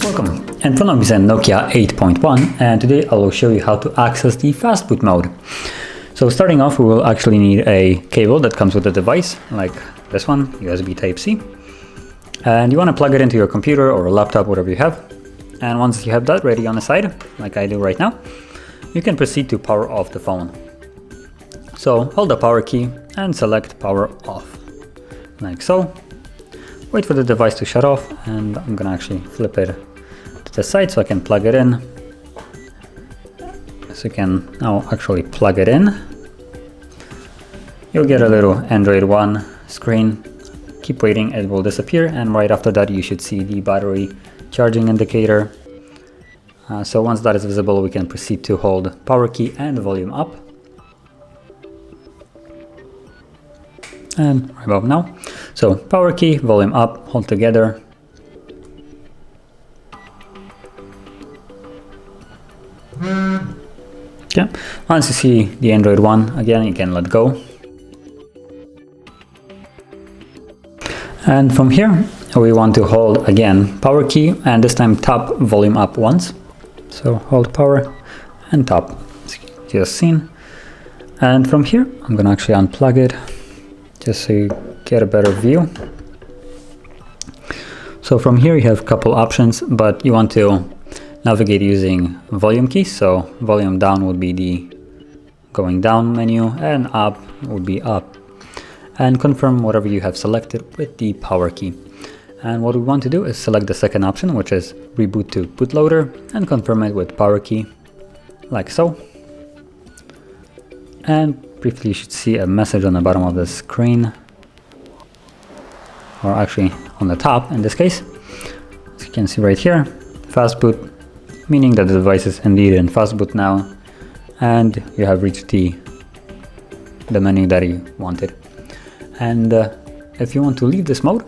Welcome, and for now is Nokia 8.1, and today I will show you how to access the Fastboot mode. So starting off, we will actually need a cable that comes with the device, like this one, USB Type-C. And you want to plug it into your computer or a laptop, whatever you have. And once you have that ready on the side, like I do right now, you can proceed to power off the phone. So hold the power key and select power off, like so. Wait for the device to shut off, and I'm gonna actually flip it to the side so I can plug it in. So you can now actually plug it in. You'll get a little Android One screen. Keep waiting, it will disappear, and right after that you should see the battery charging indicator. So once that is visible, we can proceed to hold power key and volume up. And right about now. So power key, volume up, hold together. Okay. Once you see the Android One again, you can let go. And from here, we want to hold again power key, and this time tap volume up once. So hold power and tap, as you just seen. And from here, I'm gonna actually unplug it, just so you get a better view. So from here you have a couple options, but you want to navigate using volume key. So volume down would be the going down menu, and up would be up. And confirm whatever you have selected with the power key. And what we want to do is select the second option, which is Reboot to Bootloader, and confirm it with power key, like so. And briefly you should see a message on the bottom of the screen, or actually on the top in this case. As you can see right here, Fastboot, meaning that the device is indeed in Fastboot now, and you have reached the menu that you wanted. And if you want to leave this mode,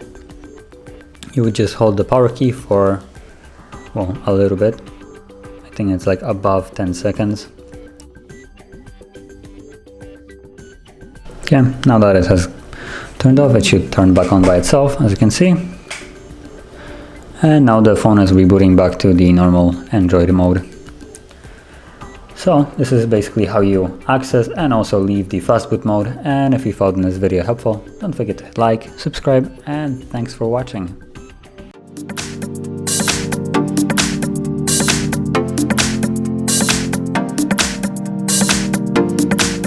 you would just hold the power key for, well, a little bit. I think it's like above 10 seconds. Okay, now that it has turned off, it should turn back on by itself, as you can see. And now the phone is rebooting back to the normal Android mode. So this is basically how you access and also leave the Fastboot mode. And if you found this video helpful, don't forget to hit like, subscribe, and thanks for watching.